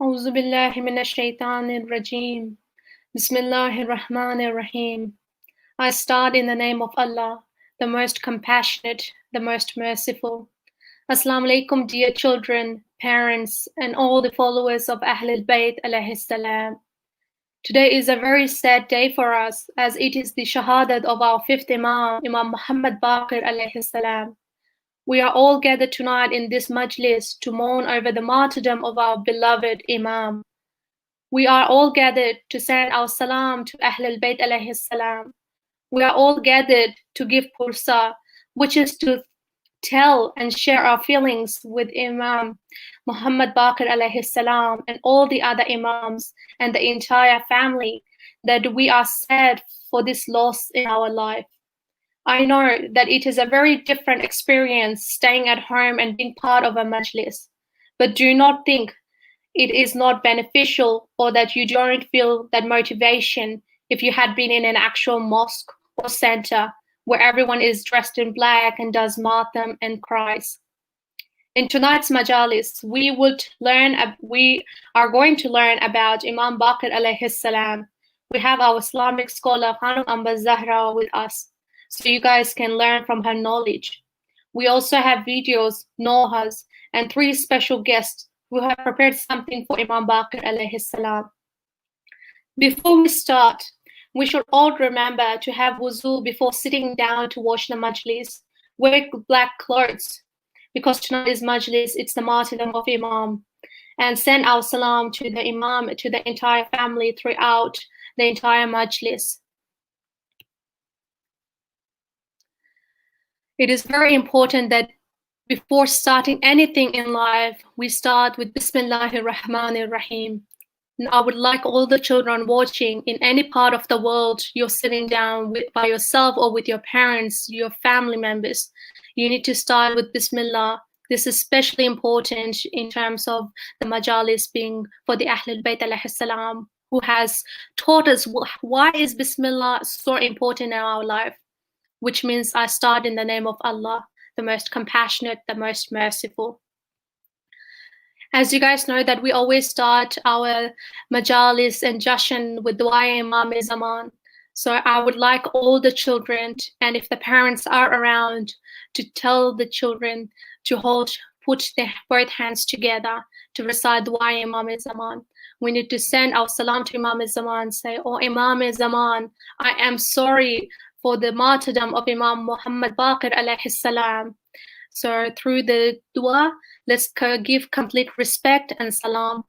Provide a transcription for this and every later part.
أعوذ بالله من الشيطان الرجيم. Bismillahir Rahmanir Rahim. I start in the name of Allah, the most compassionate, the most merciful. Assalamu alaikum, dear children, parents, and all the followers of Ahlul Bayt alayhi salam. Today is a very sad day for us, as it is the Shahadat of our fifth Imam, Imam Mohammad Baqir alayhi salam. We are all gathered tonight in this Majlis to mourn over the martyrdom of our beloved Imam. We are all gathered to send our salam to Ahlul Bayt alayhi salam. We are all gathered to give pursa, which is to tell and share our feelings with Imam Muhammad Baqir alayhi salam and all the other Imams and the entire family that we are sad for this loss in our life. I know that it is a very different experience staying at home and being part of a majlis, but do not think it is not beneficial or that you don't feel that motivation if you had been in an actual mosque or center where everyone is dressed in black and does matam and cries. In tonight's majalis, we are going to learn about Imam Baqir alayhi salam. We have our Islamic scholar Khanum Amba Zahra with us, so you guys can learn from her knowledge. We also have videos, nohas, and 3 special guests who have prepared something for Imam Baqir alayhi salam. Before we start, we should all remember to have wuzu before sitting down to watch the majlis. Wear black clothes, because tonight is majlis, it's the martyrdom of Imam. And send our salam to the Imam, to the entire family throughout the entire majlis. It is very important that before starting anything in life, we start with Bismillahir Rahmanir Rahim. And I would like all the children watching in any part of the world, you're sitting down by yourself or with your parents, your family members, you need to start with Bismillah. This is especially important in terms of the majalis being for the Ahlul Bayt alayhi salam, who has taught us why is Bismillah so important in our life, which means I start in the name of Allah, the most compassionate, the most merciful. As you guys know that we always start our majalis and jashan with dua Imam Zaman. So I would like all the children, and if the parents are around, to tell the children to put their both hands together to recite dua Imam Zaman. We need to send our salam to Imam Zaman, say, "Oh Imam Zaman, I am sorry for the martyrdom of Imam Muhammad Baqir alayhi salam." So through the dua, let's give complete respect and salam.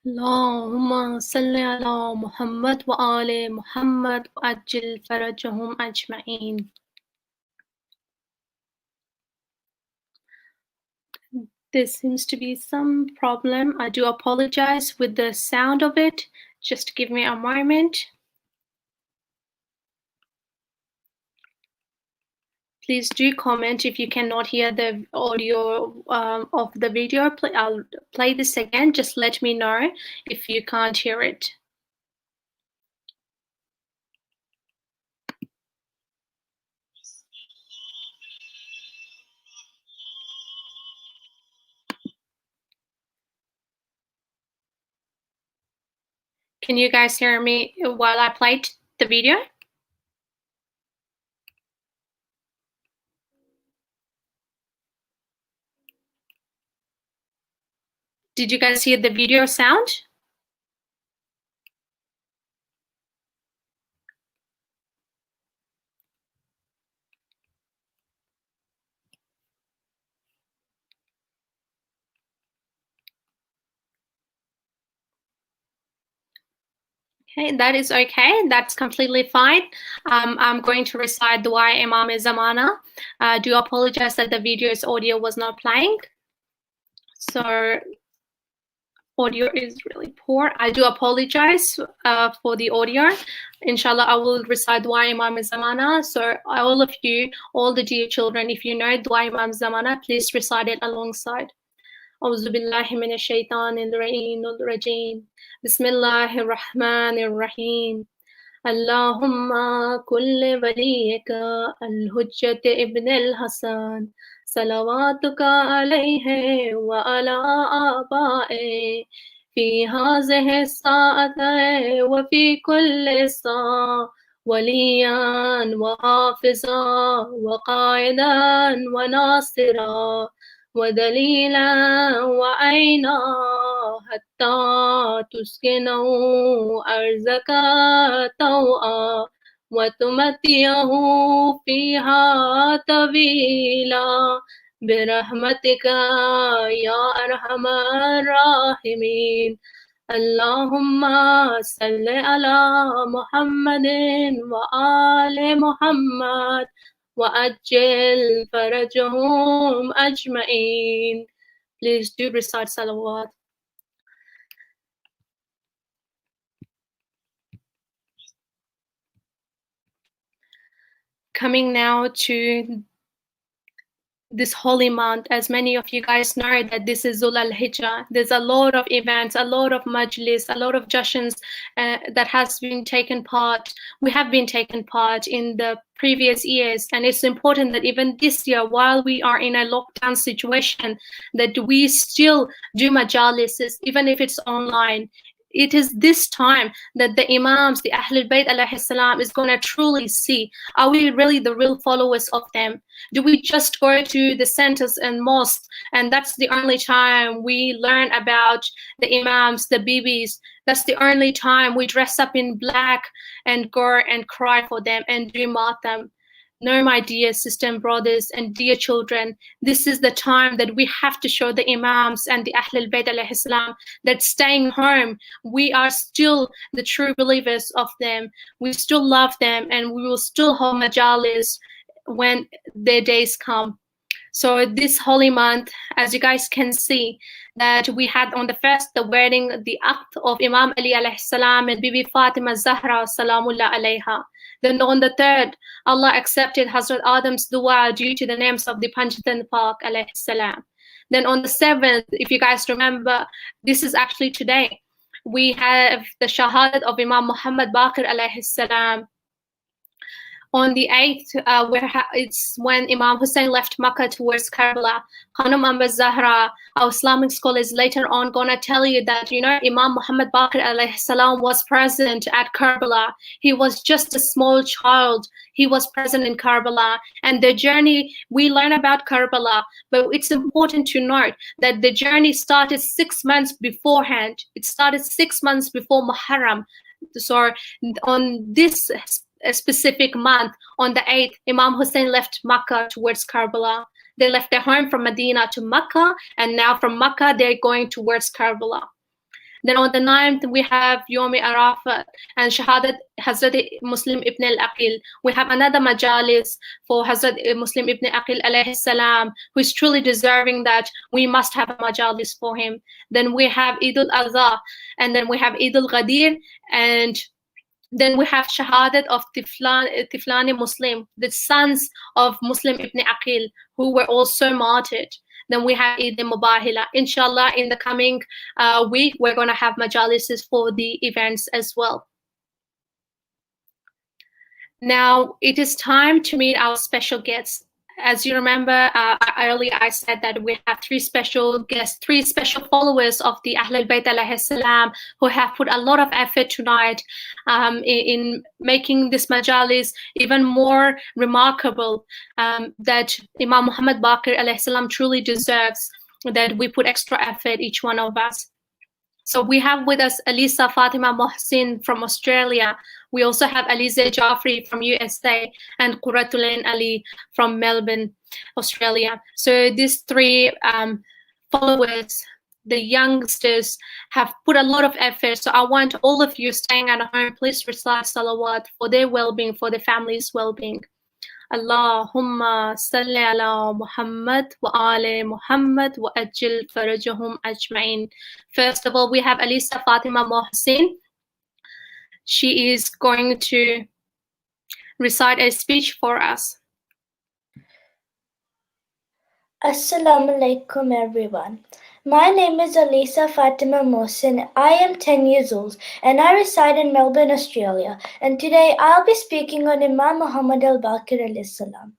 Allahumma salli ala Muhammad wa ali Muhammad wa ajil farajahum ajma'een. There seems to be some problem. I do apologize with the sound of it. Just give me a moment. Please do comment if you cannot hear the audio of the video. I'll play this again. Just let me know if you can't hear it. Can you guys hear me while I played the video? Did you guys hear the video sound? Okay, that is okay. That's completely fine. I'm going to recite Dua Imam Zamana. Do apologize that the video's audio was not playing. So audio is really poor. I do apologize for the audio. Inshallah, I will recite Dua Imam Zamana. So all of you, all the dear children, if you know Dua Imam Zamana, please recite it alongside. أعوذ بالله من الشيطان الرجيم بسم الله الرحمن الرحيم اللهم كل وليك الحجة ابن الحسن صلواتك عليه وعلى آبائه في هذه الساعة وفي كل ساعة وليا وحافظا وقائدا وناصرا ودليلا وعينا حتى تسكنوا أرزك طوعا وتمتعه فيها طويلا برحمتك يا أرحم الراحمين اللهم صل على محمد وآل محمد وأجل فرجهم أجمعين. Please do recite salawat. Coming now to this holy month, as many of you guys know that this is Zul al-Hijjah. There's a lot of events, a lot of majlis, a lot of jashuns that has been taken part. We have been taken part in the previous years, and it's important that even this year, while we are in a lockdown situation, that we still do majalises, even if it's online. It is this time that the Imams, the Ahlul Bayt alayhi salam, is going to truly see, are we really the real followers of them? Do we just go to the centers and mosques, and that's the only time we learn about the Imams, the Bibis? That's the only time we dress up in black and go and cry for them and do matam. No, my dear sister and brothers and dear children, this is the time that we have to show the Imams and the Ahlul Bayt alayhi salam that staying home, we are still the true believers of them. We still love them, and we will still hold majalis when their days come. So this holy month, as you guys can see, that we had on the first, the wedding, the act of Imam Ali alayhi salam and Bibi Fatima Zahra salamullah alayha. Then on the third, Allah accepted Hazrat Adam's dua due to the names of the Panchatan Pak alayhi salam. Then on the seventh, if you guys remember, this is actually today, we have the Shahadat of Imam Mohammad Baqir alayhi salam. On the 8th, it's when Imam Hussein left Makkah towards Karbala. Khanum Amba Zahra, our Islamic scholars later on gonna tell you that, you know, Imam Muhammad Baqir alayhi salam was present at Karbala. He was just a small child. He was present in Karbala. And the journey, we learn about Karbala, but it's important to note that the journey started 6 months beforehand. It started 6 months before Muharram. So on this a specific month, on the 8th, Imam Hussein left Makkah towards Karbala. They left their home from Medina to Makkah, and now from Makkah, they're going towards Karbala. Then on the 9th, we have Yomi Arafat and Shahadat Hazrat Muslim ibn al-Aqil. We have another majalis for Hazrat Muslim ibn Aqil alayhi salam, who is truly deserving that we must have a majalis for him. Then we have Eid al-Adha, and then we have Eid al-Ghadir, and then we have Shahadat of Tiflani Muslim, the sons of Muslim ibn Aqil, who were also martyred. Then we have Eid al-Mubahila. Inshallah, in the coming week, we're going to have majalises for the events as well. Now, it is time to meet our special guests. as you remember, earlier I said that we have three special guests, three special followers of the Ahlul Bayt alayhi salam, who have put a lot of effort tonight in making this Majalis even more remarkable, that Imam Mohammad Baqir alayhi salam truly deserves that we put extra effort, each one of us. So we have with us Alisa Fatima Mohsin from Australia. We also have Alize Jaffrey from USA and Quratulain Ali from Melbourne, Australia. So these three followers, the youngsters, have put a lot of effort. So I want all of you staying at home, please recite salawat for their well-being, for their family's well-being. Allahumma salli ala Muhammad wa ali Muhammad wa ajil farajahum ajma'in. First of all, we have Alisa Fatima Mohsin. She is going to recite a speech for us. Assalamu alaikum everyone. My name is Alisa Fatima Mohsin. I am 10 years old and I reside in Melbourne, Australia. And today I'll be speaking on Imam Muhammad al-Baqir alayhi salam.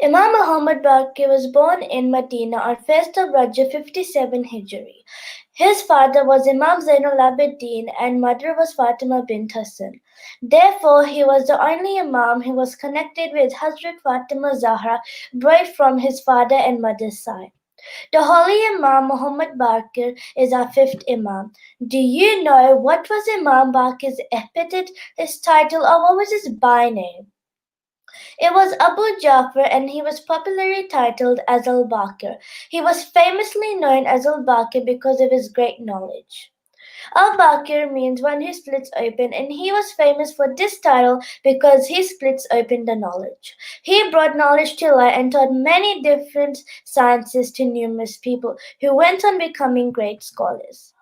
Imam Muhammad Baqir was born in Medina on 1st of Rajab 57 Hijri. His father was Imam Zainul Abidin and mother was Fatima bint Hassan. Therefore, he was the only Imam who was connected with Hazrat Fatima Zahra, right from his father and mother's side. The Holy Imam Muhammad Baqir is our fifth Imam. Do you know what was Imam Baqir's epithet, his title, or what was his by-name? It was Abu Ja'far and he was popularly titled as al-Baqir. He was famously known as al-Baqir because of his great knowledge. Al-Baqir means one who splits open, and he was famous for this title because he splits open the knowledge. He brought knowledge to light and taught many different sciences to numerous people who went on becoming great scholars.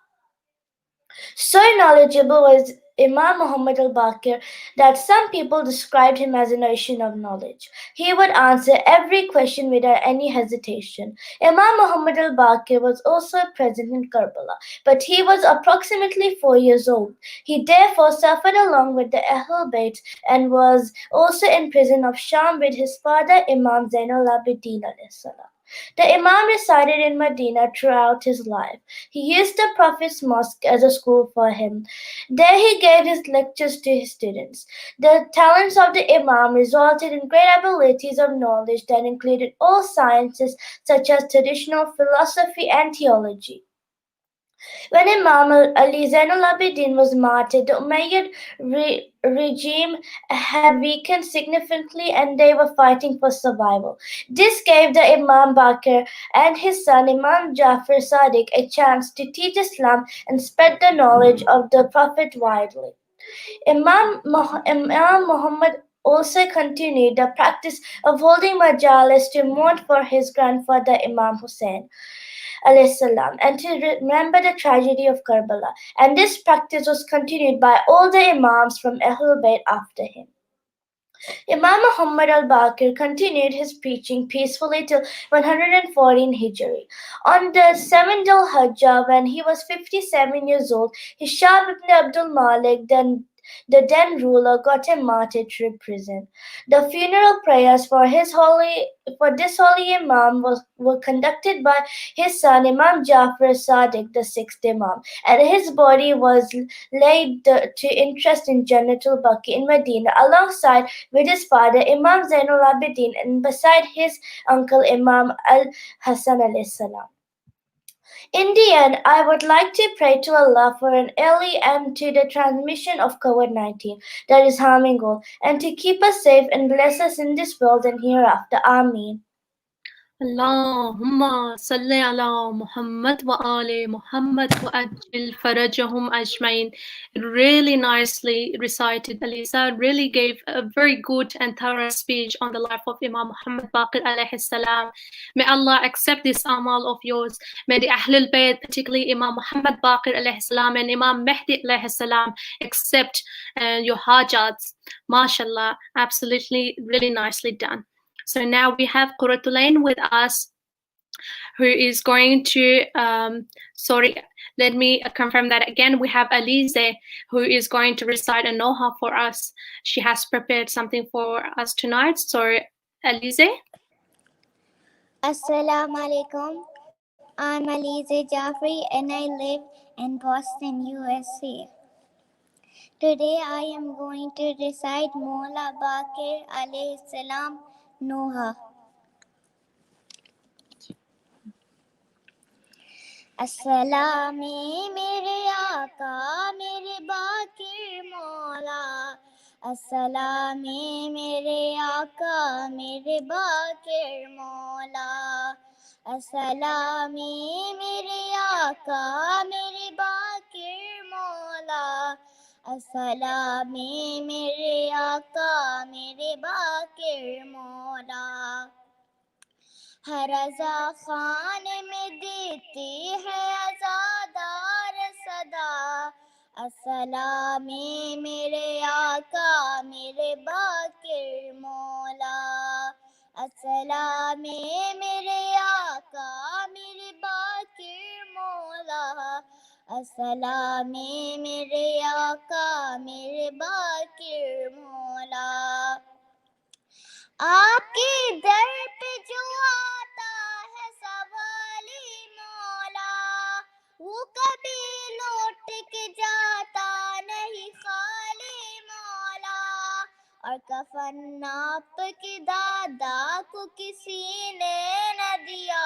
So knowledgeable was Imam Muhammad al-Baqir that some people described him as an ocean of knowledge. He would answer every question without any hesitation. Imam Muhammad al-Baqir was also present in Karbala, but he was approximately 4 years old. He therefore suffered along with the Ahlul Bayt and was also in prison of Sham with his father Imam Zainul Abidin alayhi salam. The Imam resided in Medina throughout his life. He used the Prophet's mosque as a school for him. There he gave his lectures to his students. The talents of the Imam resulted in great abilities of knowledge that included all sciences such as traditional philosophy and theology. When Imam Ali Zainul Abidin was martyred, the Umayyad regime had weakened significantly and they were fighting for survival. This gave the Imam Baqir and his son Imam Ja'far Sadiq a chance to teach Islam and spread the knowledge of the Prophet widely. Imam Muhammad also continued the practice of holding majalis to mourn for his grandfather Imam Hussein salam, and to remember the tragedy of Karbala. And this practice was continued by all the Imams from Ahlul Bayt after him. Imam Muhammad al-Baqir continued his preaching peacefully till 114 Hijri. On the 7th al-Hajj, when he was 57 years old, Hisham ibn Abdul Malik, the then ruler, got him martyred through prison. The funeral prayers for this holy Imam were conducted by his son Imam Ja'far Sadiq, the sixth Imam, and his body was laid to interest in Jannatul Baqi in Medina alongside with his father Imam Zainul Abidin and beside his uncle Imam al-Hassan alayhi salam. In the end, I would like to pray to Allah for an early end to the transmission of COVID-19 that is harming all, and to keep us safe and bless us in this world and hereafter. Ameen. Allahumma salli ala Muhammad wa ali Muhammad wa ajil farajahum ajmain. Really nicely recited. Alisa really gave a very good and thorough speech on the life of Imam Muhammad Baqir alayhi salam. May Allah accept this amal of yours. May the Ahlul Bayt, particularly Imam Muhammad Baqir alayhi salam and Imam Mehdi alayhi salam, accept your hajats. MashaAllah, absolutely, really nicely done. So now we have Quratulain with us, who is going to, let me confirm that again. We have Alize, who is going to recite a Noha for us. She has prepared something for us tonight. So Alize? Assalamu alaikum. I'm Alize Jaffrey and I live in Boston, USA. Today I am going to recite Mola Baqir alayhi salam Noha. As-salami mere Aqa, mere Baqir Mola. As-salami mere Aqa, mere Baqir Mola. As-salami mere Aqa, mere Baqir Mola. As-salami mere Aqa, mere Baqir Mola. ہر رضا خان میں دیتی ہے عزادار صدا السلامی میرے آقا میرے باقر مولا السلامی میرے آقا میرے باقر مولا السلامی میرے آقا میرے باقر مولا آپ کے در پہ جو آتا ہے سوالی مولا وہ کبھی لوٹ کے جاتا نہیں خالی مولا اور کفن ناپ کے دادا کو کسی نے نہ دیا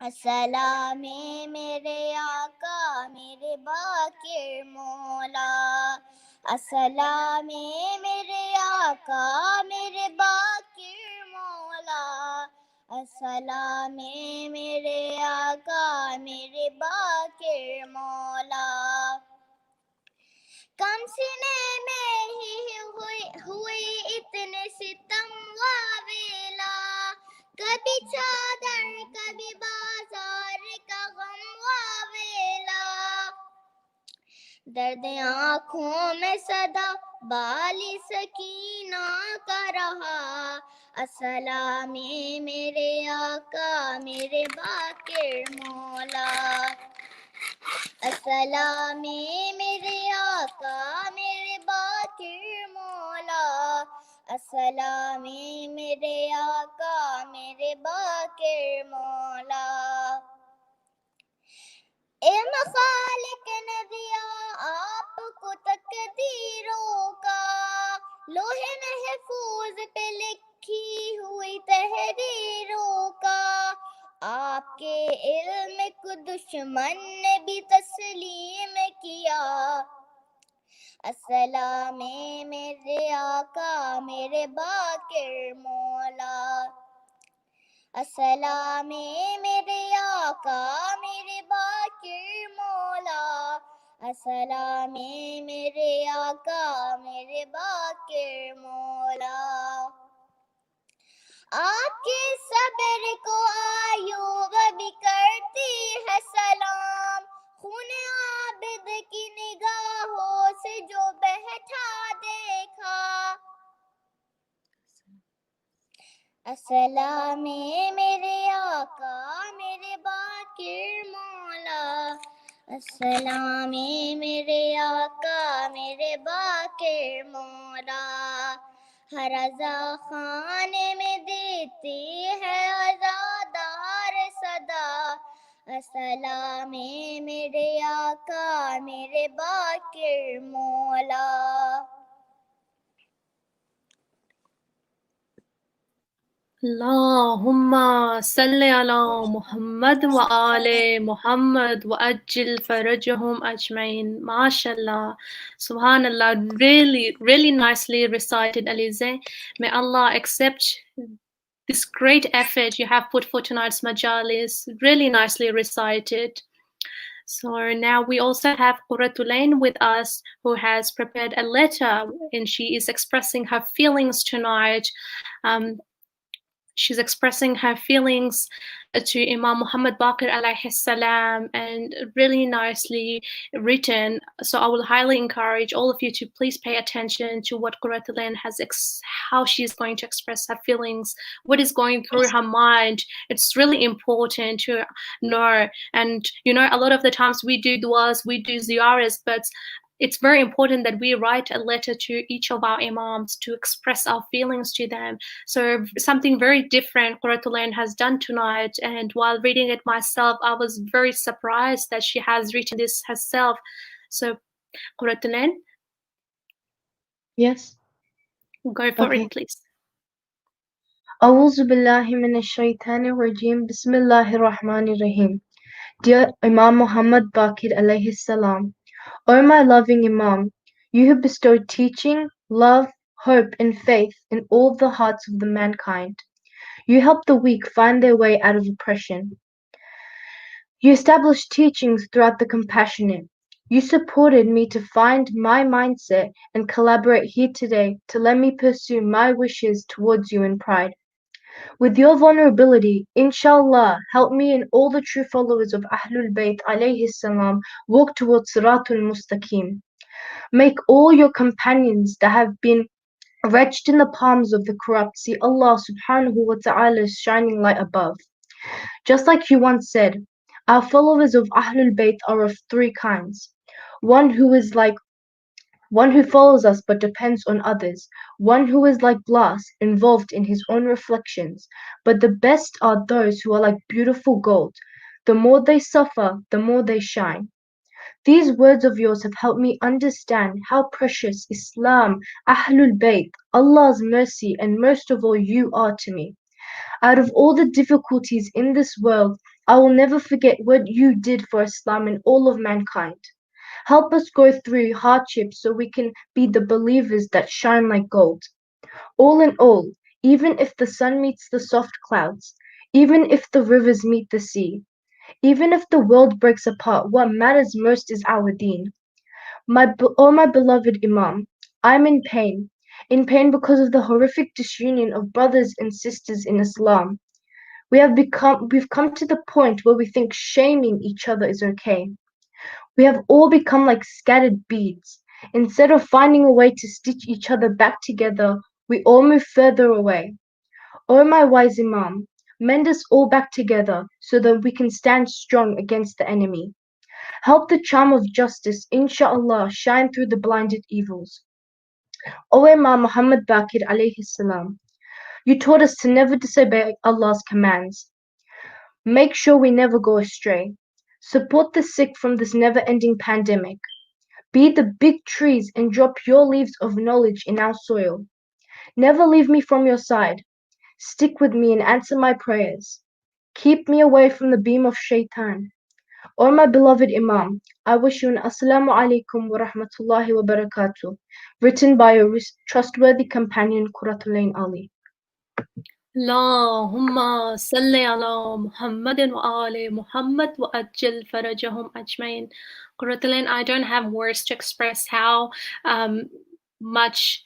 السلامی میرے آقا میرے باقر مولا السلامی میرے آقا میرے باقر مولا السلامی میرے آقا میرے باقر مولا کم سینے میں ہی ہوئی اتنے ستم واویلا کبھی چادر کبھی بازار کا غم واویلا درد آنکھوں میں صدا بالی سکینہ کا رہا السلامی میرے آقا میرے باقر مولا السلامی میرے آقا میرے باقر مولا السلامی میرے آقا میرے باقر مولا اے مخالق نے دیا آپ کو تقدیروں کا لوہے محفوظ پہ لکھی ہوئی تحریروں کا آپ کے علم کو دشمن نے بھی تسلیم کیا السلامی میرے آقا میرے باقر مولا السلامی میرے آقا میرے باقر مولا السلامی میرے آقا میرے باقر مولا آپ کے صبر کو ایوب بھی کرتی ہے سلام خون عابد کی نگاہوں سے جو بہٹھا دیکھا السلامی میرے آقا میرے باقر مولا السلامی میرے آقا میرے باقر مولا ہر رضا خانے میں دیتی ہے عزادار صدا السلامی میرے آقا میرے باقر مولا Allahumma salli ala Muhammad wa ali Muhammad wa ajil farajahum ajmain. MashaAllah. Subhanallah. Really, really nicely recited, Alize. May Allah accept this great effort you have put for tonight's Majlis. Really nicely recited. So now we also have Quratulain with us, who has prepared a letter, and she is expressing her feelings tonight. She's expressing her feelings to Imam Muhammad Baqir alayhi salam, and really nicely written. So I will highly encourage all of you to please pay attention to what Quratulain has, how she's going to express her feelings, what is going through her mind. It's really important to know. And you know, a lot of the times we do duas, we do ziyaras, but it's very important that we write a letter to each of our imams to express our feelings to them. So something very different Quratul Ain has done tonight, and while reading it myself, I was very surprised that she has written this herself. So Quratul Ain, Yes. go for Okay. it, please. أعوذ بالله من الشيطان الرجيم بسم الله الرحمن الرحيم. Dear Imam Muhammad Baqir alayhi salam, O my loving Imam, you who bestowed teaching, love, hope and faith in all the hearts of the mankind. You help the weak find their way out of oppression. You established teachings throughout the compassionate. You supported me to find my mindset and collaborate here today to let me pursue my wishes towards you in pride. With your vulnerability, inshallah, help me and all the true followers of Ahlul Bayt alayhi salam walk towards Siratul Mustaqim. Make all your companions that have been wretched in the palms of the corrupt see Allah subhanahu wa ta'ala's shining light above. Just like you once said, our followers of Ahlul Bayt are of three kinds. One who is like one who follows us but depends on others, one who is like glass, involved in his own reflections, but the best are those who are like beautiful gold. The more they suffer, the more they shine. These words of yours have helped me understand how precious Islam, Ahlul Bayt, Allah's mercy, and most of all you are to me. Out of all the difficulties in this world, I will never forget what you did for Islam and all of mankind. Help us go through hardships so we can be the believers that shine like gold. All in all, even if the sun meets the soft clouds, even if the rivers meet the sea, even if the world breaks apart, what matters most is our deen. Oh my beloved Imam, I'm in pain because of the horrific disunion of brothers and sisters in Islam. We've come to the point where we think shaming each other is okay. We have all become like scattered beads. Instead of finding a way to stitch each other back together, we all move further away. O my wise Imam, mend us all back together so that we can stand strong against the enemy. Help the charm of justice, inshallah, shine through the blinded evils. O Imam Muhammad Baqir alayhi salam, you taught us to never disobey Allah's commands. Make sure we never go astray. Support the sick from this never-ending pandemic. Be the big trees and drop your leaves of knowledge in our soil. Never leave me from your side. Stick with me and answer my prayers. Keep me away from the beam of shaitan. O my beloved Imam, I wish you an Assalamu alaikum wa rahmatullahi wa barakatuh, written by your trustworthy companion Quratul Ain Ali. اللهم صل على محمد وآل محمد وأجل فرجهم أجمعين. Quratul Ain, I don't have words to express how much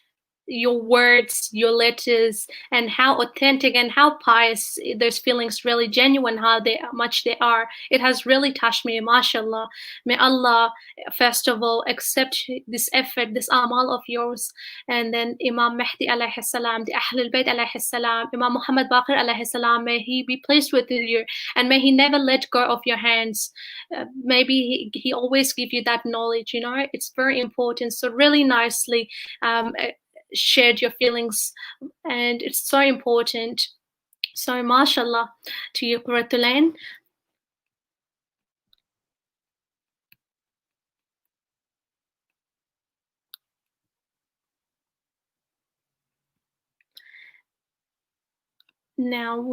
your words, your letters, and how authentic and how pious those feelings really genuine, how much they are. It has really touched me, mashallah. May Allah, first of all, accept this effort, this amal of yours, and then Imam Mahdi alayhi salam, the Ahlul Bayt alayhi salam, Imam Muhammad Baqir alayhi salam, may he be pleased with you, and may he never let go of your hands. Maybe he always give you that knowledge, you know, it's very important. So really nicely shared your feelings, and it's so important. So mashallah to you, Quratul Ain. Now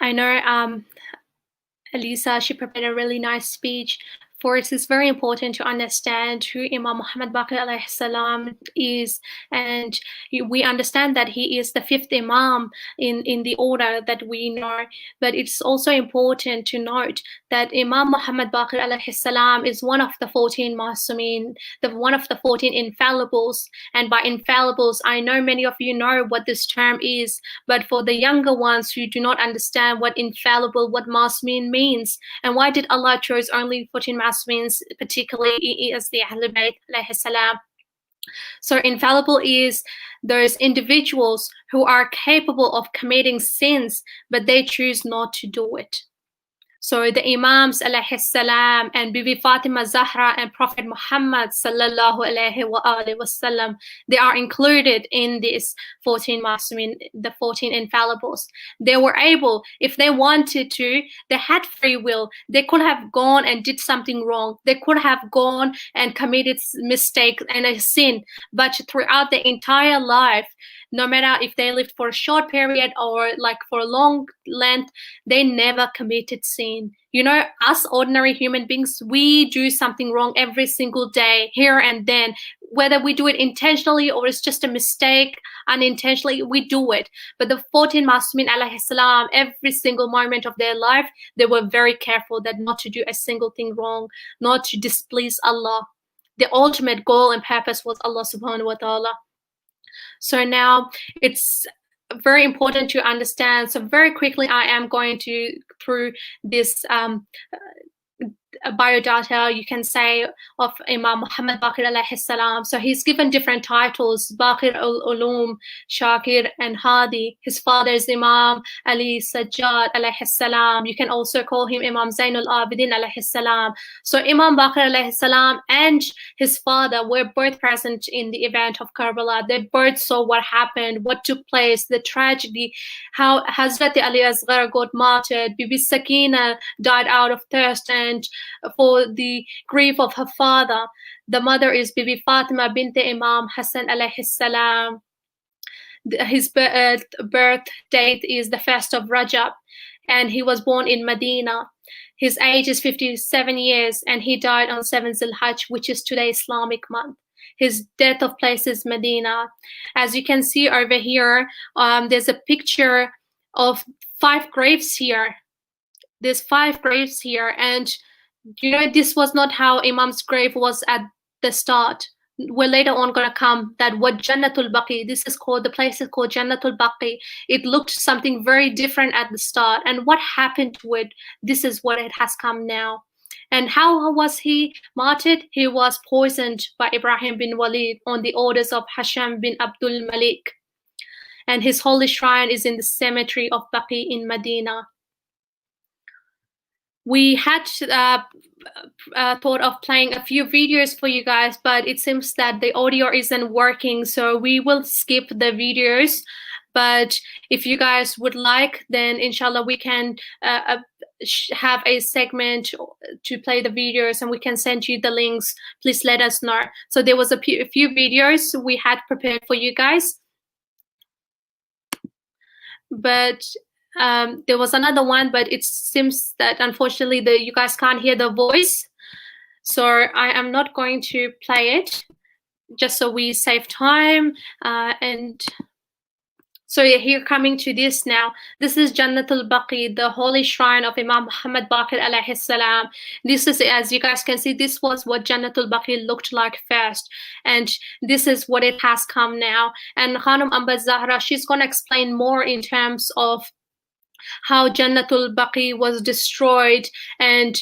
I know Elisa, she prepared a really nice speech. For it is very important to understand who Imam Muhammad Baqir alayhi salam is, and we understand that he is the fifth Imam in the order that we know. But it's also important to note that Imam Muhammad Baqir alayhi salam is one of the 14 Masumin, one of the 14 infallibles. And by infallibles, I know many of you know what this term is, but for the younger ones who do not understand what infallible, what Masumin means, and why did Allah choose only 14 Masumins, particularly as the Ahlul Bayt alayhi salam. So infallible is those individuals who are capable of committing sins, but they choose not to do it. So the Imams alayhi salam and Bibi Fatima Zahra and Prophet Muhammad sallallahu alayhi wa alihi wasallam, they are included in this 14 Masumin, the 14 infallibles. They were able, if they wanted to, they had free will. They could have gone and did something wrong. They could have gone and committed mistake and a sin. But throughout the entire life, no matter if they lived for a short period or like for a long length, they never committed sin. You know, us ordinary human beings, we do something wrong every single day, here and then. Whether we do it intentionally or it's just a mistake, unintentionally, we do it. But the 14 Masumin alayhi salam, every single moment of their life, they were very careful that not to do a single thing wrong, not to displease Allah. The ultimate goal and purpose was Allah subhanahu wa ta'ala. So now it's very important to understand. So very quickly, I am going to through this biodata, you can say, of Imam Muhammad Baqir alayhi salam. So he's given different titles: Baqir al-Ulum, Shakir, and Hadi. His father is Imam Ali Sajjad alayhi salam. You can also call him Imam Zainul Abidin alayhi salam. So Imam Baqir alayhi salam and his father were both present in the event of Karbala. They both saw what happened, what took place, the tragedy, how Hazrat Ali Asghar got martyred, Bibi Sakina died out of thirst and for the grief of her father. The mother is Bibi Fatima bint Imam Hassan alayhi salam. His birth date is the 1st of Rajab, and he was born in Medina. His age is 57 years, and he died on 7th Zul-Hajj, which is today Islamic month. His death of place is Medina. As you can see over here, there's a picture of 5 graves here. There's 5 graves here, and you know, this was not how Imam's grave was at the start. We're later on going to come that what Jannatul Baqi, this is called, the place is called Jannatul Baqi. It looked something very different at the start. And what happened to it, this is what it has come now. And how was he martyred? He was poisoned by Ibrahim bin Walid on the orders of Hasham bin Abdul Malik. And his holy shrine is in the cemetery of Baqi in Medina. We had thought of playing a few videos for you guys, but it seems that the audio isn't working, so we will skip the videos. But if you guys would like, then inshallah we can have a segment to play the videos, and we can send you the links. Please let us know. So there was a few videos we had prepared for you guys, but there was another one, but it seems that unfortunately you guys can't hear the voice, so I am not going to play it, just so we save time. And so here, coming to this now, this is Jannatul Baqi, the holy shrine of Imam Muhammad Baqir alayhi salam. This is, as you guys can see, this was what Jannatul Baqi looked like first, and this is what it has come now. And Khanum Amba Zahra, she's going to explain more in terms of how Jannatul Baqi was destroyed. And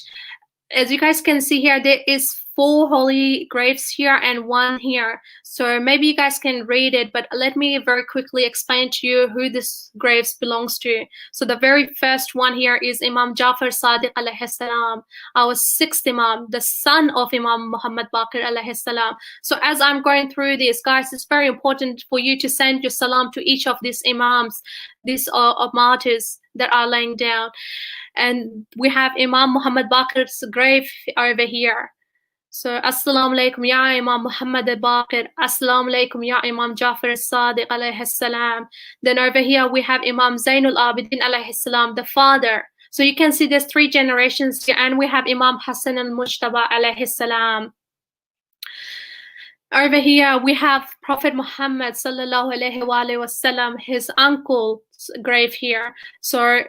as you guys can see here, there is 4 holy graves here and 1 here. So maybe you guys can read it, but let me very quickly explain to you who this graves belongs to. So the very first one here is Imam Jafar Sadiq alayhi salam, our 6th Imam, the son of Imam Muhammad Baqir alayhi salam. So as I'm going through this, guys, it's very important for you to send your salam to each of these Imams, these martyrs that are laying down. And we have Imam Muhammad Baqir's grave over here. So Assalamu alaikum ya Imam Muhammad Baqir, Assalamu alaikum ya Imam Jafar Sadiq alayhi salam. Then over here we have Imam Zainul Abidin alayhi salam, the father. So you can see there's 3 generations here, and we have Imam Hassan al-Mujtaba alayhi salam. Over here we have Prophet Muhammad sallallahu alayhi wa sallam, his uncle's grave here. So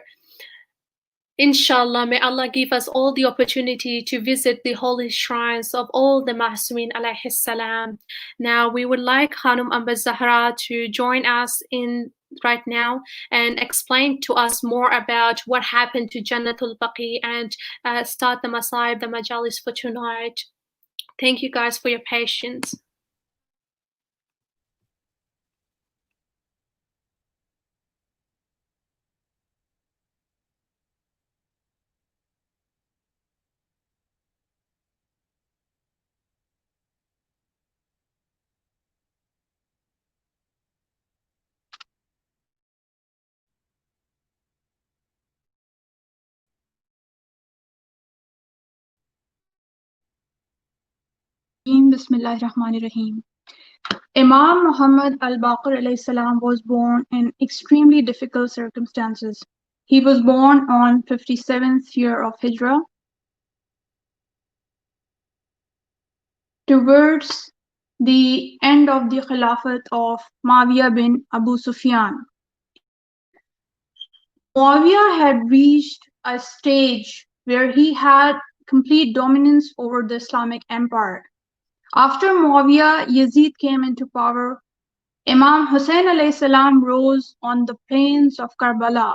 inshallah, may Allah give us all the opportunity to visit the holy shrines of all the Ma'sumin alayhi salam. Now we would like Khanum Amba Zahra to join us in right now and explain to us more about what happened to Jannatul Baqi and start the Masaib, the Majlis for tonight. Thank you guys for your patience. Bismillahirrahmanirrahim. Imam Muhammad al-Baqir alayhi salam was born in extremely difficult circumstances. He was born on 57th year of Hijrah, towards the end of the Khilafat of Muawiyah bin Abu Sufyan. Muawiyah had reached a stage where he had complete dominance over the Islamic Empire. After Muawiyah, Yazid came into power. Imam Hussein alayhi salam rose on the plains of Karbala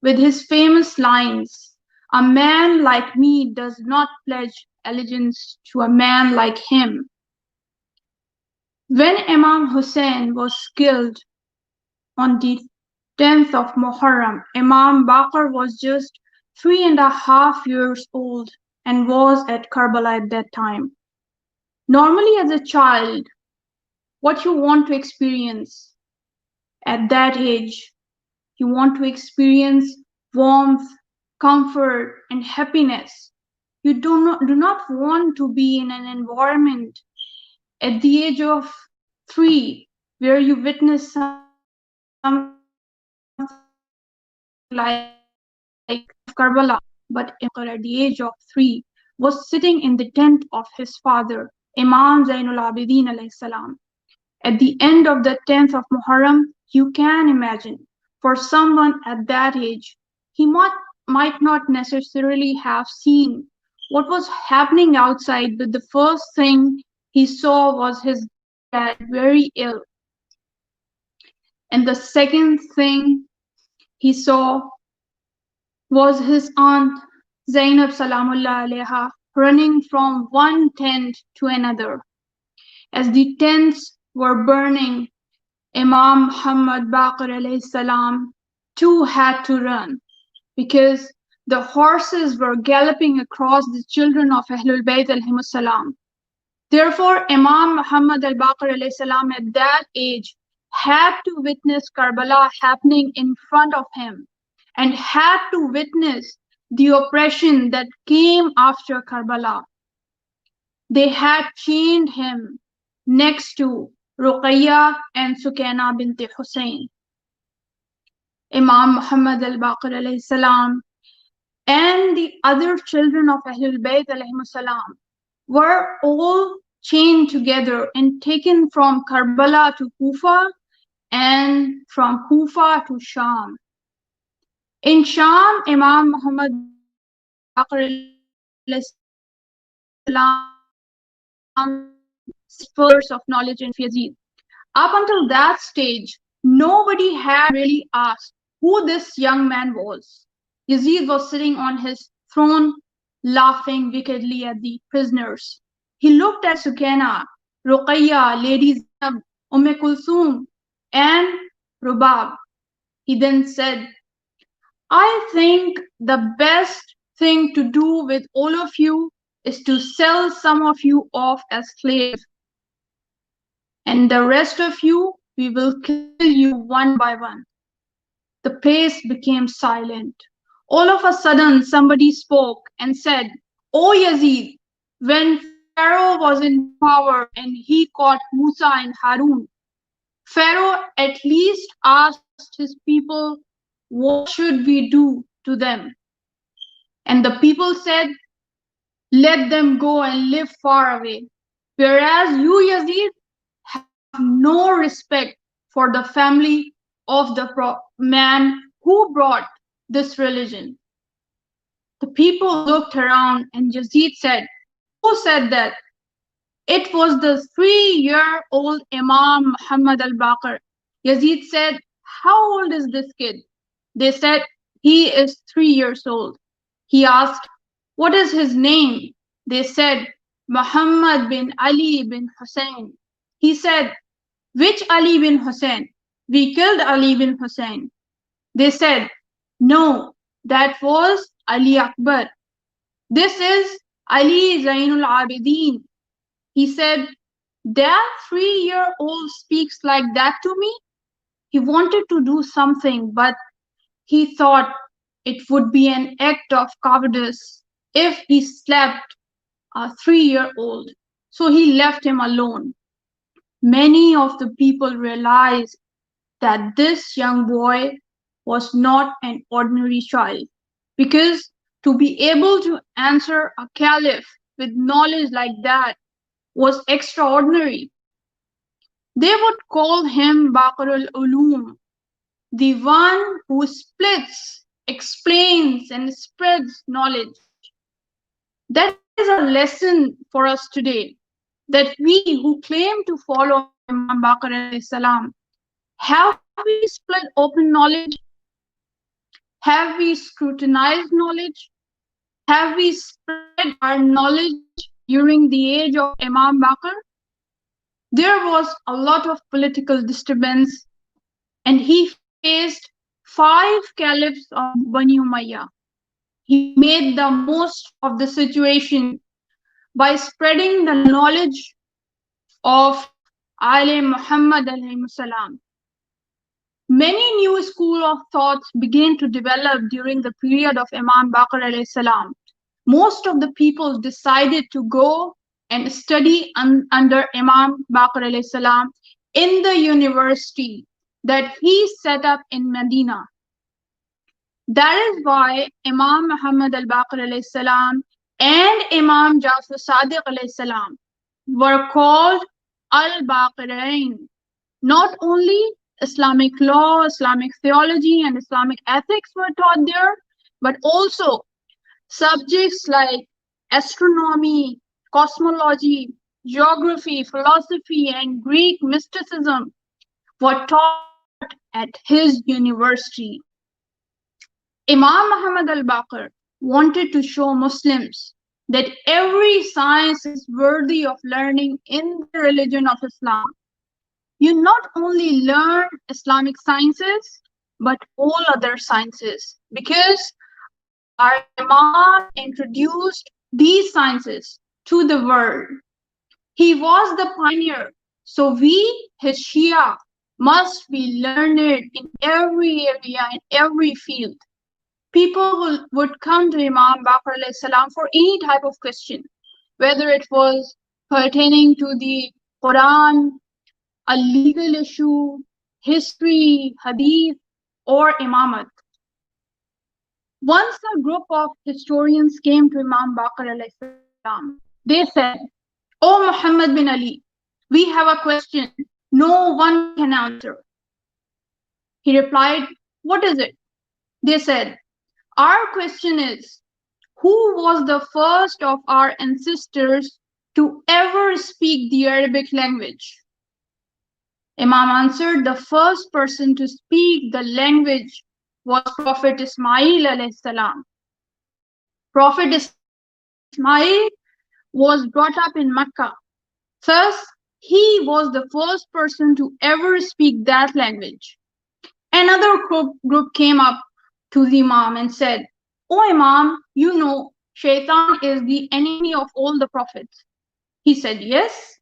with his famous lines, "A man like me does not pledge allegiance to a man like him." When Imam Hussein was killed on the 10th of Muharram, Imam Baqir was just 3.5 years old and was at Karbala at that time. Normally, as a child, what you want to experience at that age, you want to experience warmth, comfort, and happiness. You do not want to be in an environment at the age of 3 where you witness something like Karbala. But Imam at the age of 3 was sitting in the tent of his father, Imam Zainul Abidin alayhi salam. At the end of the 10th of Muharram, you can imagine, for someone at that age, he might not necessarily have seen what was happening outside, but the first thing he saw was his dad very ill. And the second thing he saw was his aunt Zainab Salamullah alayha running from one tent to another. As the tents were burning, Imam Muhammad Baqir alayhi salam too had to run because the horses were galloping across the children of Ahlul Bayt alayhimus salam. Therefore, Imam Muhammad al-Baqir alayhi salam at that age had to witness Karbala happening in front of him and had to witness the oppression that came after Karbala. They had chained him next to Ruqayya and Sukaina bint Hussein. Imam Muhammad al-Baqir alayhi salam and the other children of Ahlul Bayt alayhimus salam were all chained together and taken from Karbala to Kufa and from Kufa to Sham. In Sham, Imam Muhammad Baqir alayhi salam spurs of knowledge and Yazid. Up until that stage, nobody had really asked who this young man was. Yazid was sitting on his throne, laughing wickedly at the prisoners. He looked at Sukaina, Ruqayya, Lady Zainab, Kulthum, and Rubab. He then said, "I think the best thing to do with all of you is to sell some of you off as slaves, and the rest of you, we will kill you one by one." The place became silent. All of a sudden, somebody spoke and said, "O Yazid, when Pharaoh was in power and he caught Musa and Harun, Pharaoh at least asked his people, what should we do to them? And the people said, let them go and live far away. Whereas you, Yazid, have no respect for the family of the man who brought this religion." The people looked around and Yazid said, "Who said that?" "It was the 3-year-old Imam Muhammad al-Baqir." Yazid said, "How old is this kid?" They said, "He is 3 years old." He asked, "What is his name?" They said, "Muhammad bin Ali bin Hussein." He said, "Which Ali bin Hussein? We killed Ali bin Hussein." They said, "No, that was Ali Akbar. This is Ali Zainul Abidin." He said, "That 3-year-old speaks like that to me?" He wanted to do something, but he thought it would be an act of cowardice if he slapped a 3-year-old. so he left him alone. Many of the people realized that this young boy was not an ordinary child, because to be able to answer a caliph with knowledge like that was extraordinary. They would call him Baqir al-Ulum, the one who splits, explains, and spreads knowledge. That is a lesson for us today, that we who claim to follow Imam Baqir alayhi salam, have we split open knowledge? Have we scrutinized knowledge? Have we spread our knowledge during the age of Imam Baqir? There was a lot of political disturbance, and he faced 5 caliphs of Bani Umayyah. He made the most of the situation by spreading the knowledge of Ali Muhammad alayhi salam. Many new school of thoughts began to develop during the period of Imam Baqir alayhi salam. Most of the people decided to go and study under Imam Baqir alayhi salam in the university that he set up in Medina. That is why Imam Muhammad al-Baqir alayhi salam and Imam Jafar Sadiq alayhi salam were called al-Baqirain. Not only Islamic law, Islamic theology, and Islamic ethics were taught there, but also subjects like astronomy, cosmology, geography, philosophy, and Greek mysticism were taught at his university. Imam Muhammad al-Baqir wanted to show Muslims that every science is worthy of learning in the religion of Islam. You not only learn Islamic sciences, but all other sciences, because our Imam introduced these sciences to the world. He was the pioneer, so we, his Shia, must be learned in every area, in every field. People would come to Imam Baqir alayhi salam for any type of question, whether it was pertaining to the Quran, a legal issue, history, hadith, or imamat. Once a group of historians came to Imam Baqir alayhi salam, they said, "O Muhammad bin Ali, we have a question no one can answer." He replied, "What is it?" They said, "Our question is, who was the first of our ancestors to ever speak the Arabic language?" Imam answered, "The first person to speak the language was Prophet Ismail alayhi salam. Prophet Ismail was brought up in Mecca. Thus, he was the first person to ever speak that language." Another group came up to the Imam and said, "O Imam, you know, Shaitan is the enemy of all the prophets." He said, "Yes."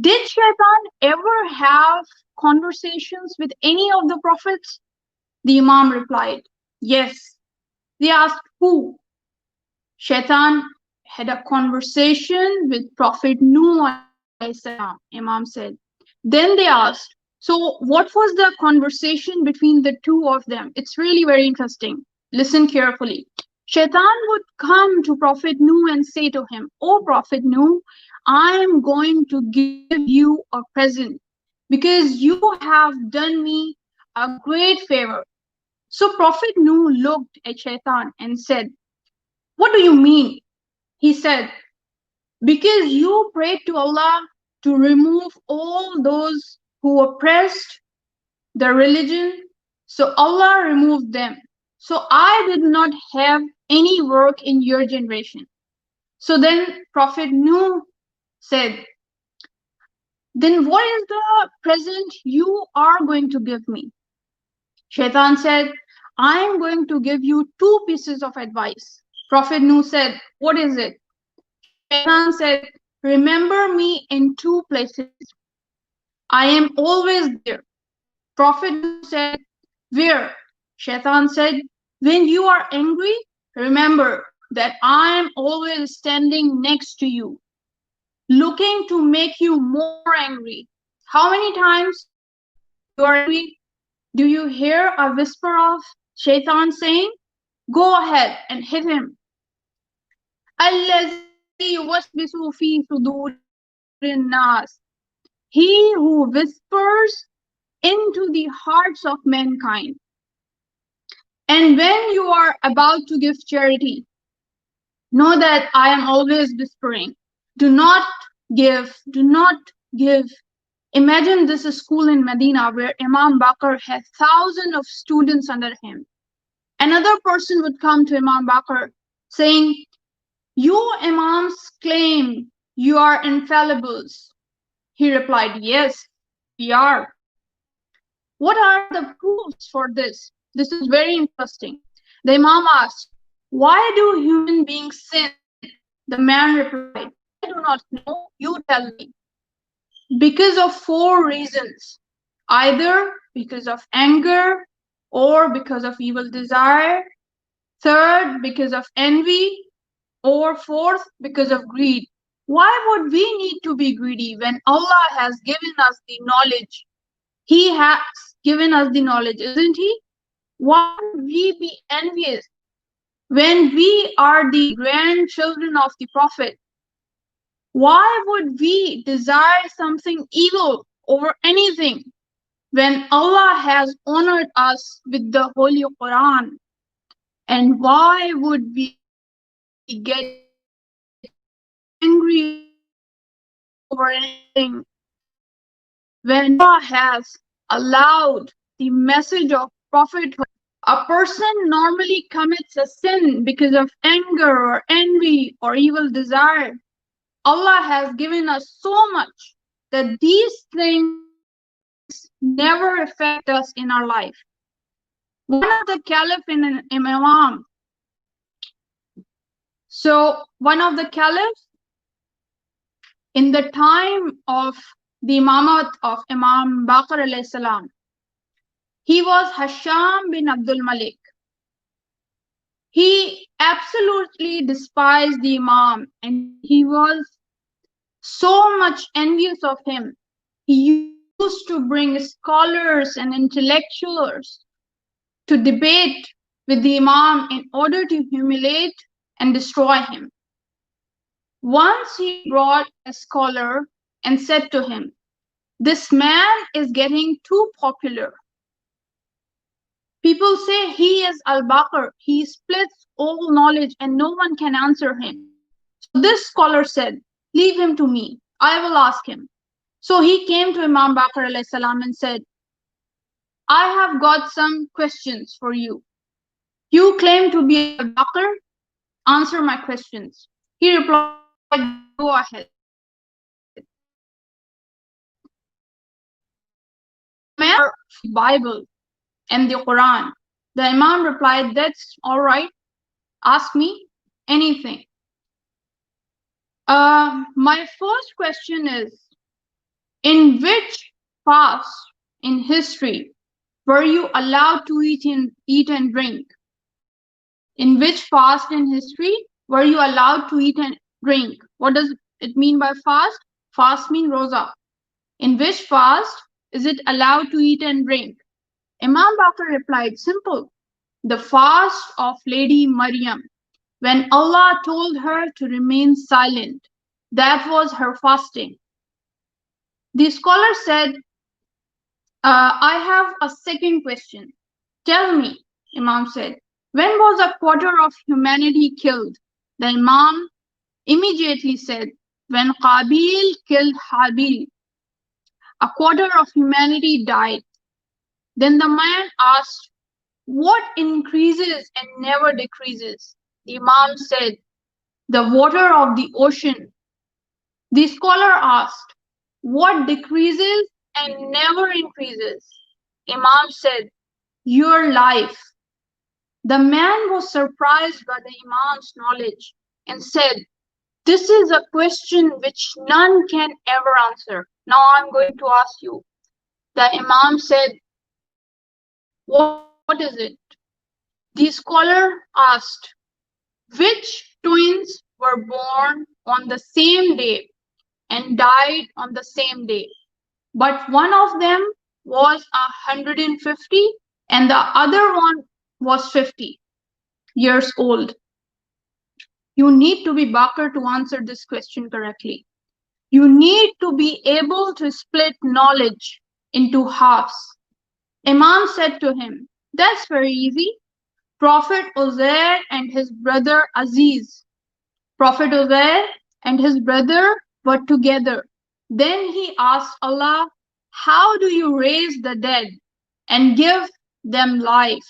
Did Shaitan ever have conversations with any of the prophets? The Imam replied, "Yes." They asked, "Who?" Shaitan had a conversation with Prophet Nuh alayhi salam, Imam said. Then they asked, "So what was the conversation between the two of them?" It's really very interesting. Listen carefully. Shaitan would come to Prophet Nuh and say to him, "O Prophet Nuh, I am going to give you a present because you have done me a great favor." So Prophet Nuh looked at Shaitan and said, "What do you mean?" He said, "Because you prayed to Allah to remove all those who oppressed the religion, so Allah removed them. So I did not have any work in your generation." So then Prophet Nuh said, "Then what is the present you are going to give me?" Shaitan said, "I am going to give you 2 pieces of advice." Prophet Nuh said, "What is it?" Shaitan said, "Remember me in 2 places. I am always there." Prophet Nuh said, "Where?" Shaitan said, "When you are angry, remember that I am always standing next to you." looking to make you more angry. How many times you are angry? Do you hear a whisper of Shaitan saying, "Go ahead and hit him"? الَّذِي يُوَسْوِسُ فِي صُدُورِ النَّاسِ. He who whispers into the hearts of mankind. And when you are about to give charity, know that I am always whispering. Do not give, do not give. Imagine this is school in Medina where Imam Baqir had thousands of students under him. Another person would come to Imam Baqir saying, "You Imams claim you are infallibles." He replied, "Yes, we are." What are the proofs for this? This is very interesting. The Imam asked, "Why do human beings sin?" The man replied, "I do not know, you tell me." Because of four reasons. Either because of anger, or because of evil desire, third, because of envy, or fourth, because of greed. Why would we need to be greedy when Allah has given us the knowledge? He has given us the knowledge, isn't He? Why would we be envious when we are the grandchildren of the Prophet? Why would we desire something evil over anything when Allah has honored us with the Holy Quran? And why would we get angry over anything when Allah has allowed the message of prophethood? A person normally commits a sin because of anger or envy or evil desire. Allah has given us so much that these things never affect us in our life. One of the caliph in an Imam, one of the caliphs in the time of the Imamat of Imam Baqir alayhi salam, he was Hasham bin Abdul Malik. He absolutely despised the Imam and he was so much envious of him. He used to bring scholars and intellectuals to debate with the Imam in order to humiliate and destroy him. Once he brought a scholar and said to him, "This man is getting too popular. People say he is Al-Baqir. He splits all knowledge and no one can answer him." So this scholar said, "Leave him to me. I will ask him." So he came to Imam Baqir alayhi salam and said, "I have got some questions for you. You claim to be Al-Baqir. Answer my questions." He replied, "Go ahead." The man the Bible and the Quran. The Imam replied, "That's all right. Ask me anything." My first question is, in which fast in history were you allowed to eat and drink? In which fast in history were you allowed to eat and drink? What does it mean by fast? Fast means roza. In which fast is it allowed to eat and drink? Imam Baqir replied, "Simple. The fast of Lady Maryam. When Allah told her to remain silent, that was her fasting." The scholar said, "I have a second question. Tell me," Imam said, "when was a quarter of humanity killed?" The Imam immediately said, "When Qabil killed Habil, a quarter of humanity died." Then the man asked, "What increases and never decreases?" The Imam said, "The water of the ocean." The scholar asked, "What decreases and never increases?" Imam said, "Your life." The man was surprised by the Imam's knowledge and said, "This is a question which none can ever answer. Now I'm going to ask you." The Imam said, What is it?" The scholar asked, "Which twins were born on the same day and died on the same day. But one of them was 150 and the other one was 50 years old. You need to be Baqir to answer this question correctly. You need to be able to split knowledge into halves. Imam said to him, "That's very easy. Prophet Uzair and his brother Aziz. Prophet Uzair and his brother were together. Then he asked Allah, how do you raise the dead and give them life?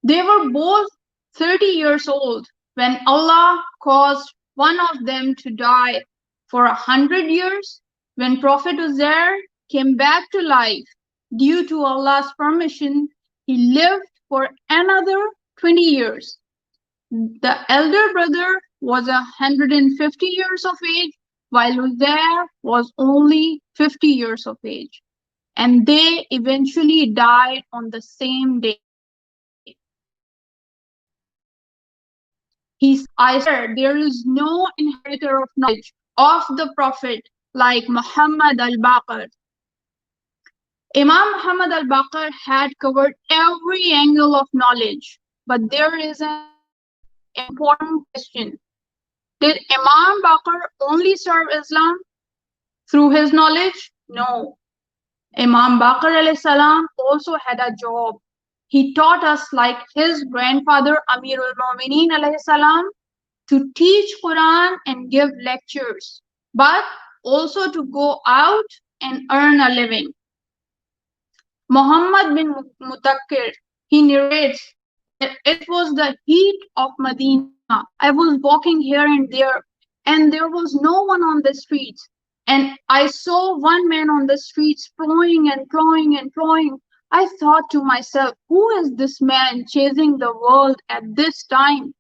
They were both 30 years old when Allah caused one of them to die for 100 years. When Prophet Uzair came back to life, due to Allah's permission, he lived for another 20 years. The elder brother was 150 years of age, while Uzair was only 50 years of age. And they eventually died on the same day. I swear there is no inheritor of knowledge of the Prophet like Muhammad al-Baqir. Imam Muhammad al-Baqir had covered every angle of knowledge, but there is an important question. Did Imam Baqir only serve Islam through his knowledge? No. Imam Baqir alayhi salam also had a job. He taught us, like his grandfather Amirul Mu'mineen alayhi salam, to teach Quran and give lectures, but also to go out and earn a living. Mohammad bin Mutakir, he narrates that it was the heat of Medina. I was walking here and there was no one on the streets. And I saw one man on the streets plowing and plowing and plowing. I thought to myself, who is this man chasing the world at this time?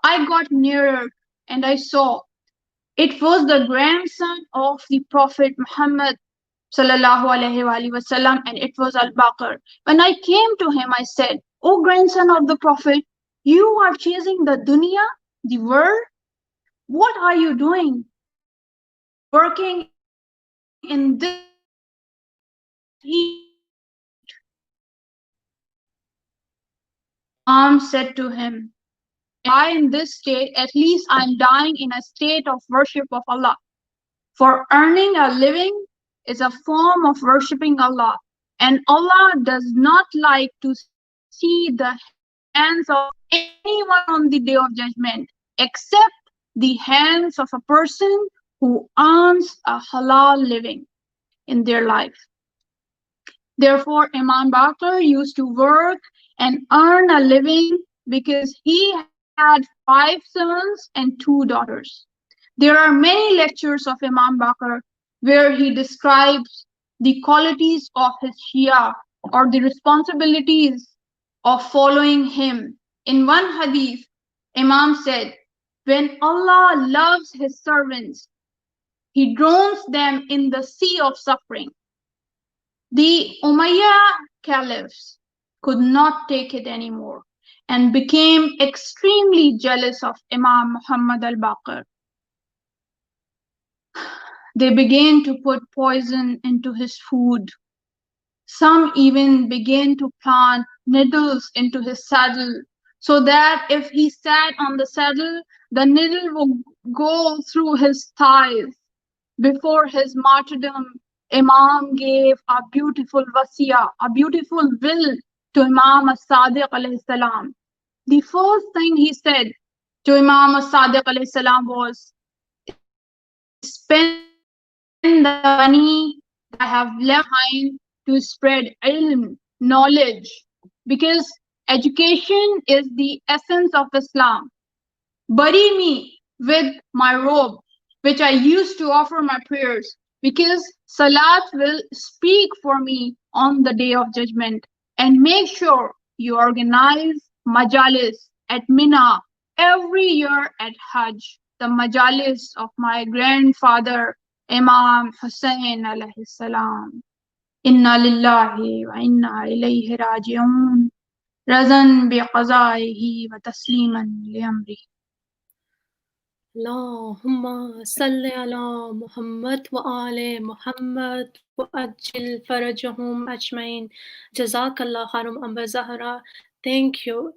I got nearer and I saw it was the grandson of the Prophet Muhammad sallallahu alaihi wasallam, and it was al-Baqir. When I came to him, I said, "O grandson of the Prophet, you are chasing the dunya, the world? What are you doing? Working in this heat?" Imam said to him, "I in this state, at least I am dying in a state of worship of Allah. For earning a living is a form of worshipping Allah, and Allah does not like to see the hands of anyone on the day of judgment, except the hands of a person who earns a halal living in their life." Therefore, Imam Baqir used to work and earn a living because he had 5 sons and 2 daughters. There are many lectures of Imam Baqir where he describes the qualities of his Shia or the responsibilities of following him. In one hadith, Imam said, "When Allah loves his servants, he drowns them in the sea of suffering." The Umayyad caliphs could not take it anymore and became extremely jealous of Imam Muhammad al-Baqir. They began to put poison into his food. Some even began to plant needles into his saddle, so that if he sat on the saddle, the needle would go through his thighs. Before his martyrdom, Imam gave a beautiful wasiya, a beautiful will to Imam as-Sadiq alayhi salam. The first thing he said to Imam as-Sadiq alayhi salam was, "Spend the money that I have left behind to spread ilm, knowledge, because education is the essence of Islam. Bury me with my robe, which I used to offer my prayers, because Salat will speak for me on the day of judgment. And make sure you organize Majlis at Mina every year at Hajj, the Majlis of my grandfather, Imam Hussain alayhi salam. Inna lillahi wa inna ilayhi raji'un. Razan bi qazaihi wa tasliman li amri." اللهم صل على محمد وآل محمد وأجل فرجهم أجمعين. Jazakallah khairan Amba Zahra. Thank you.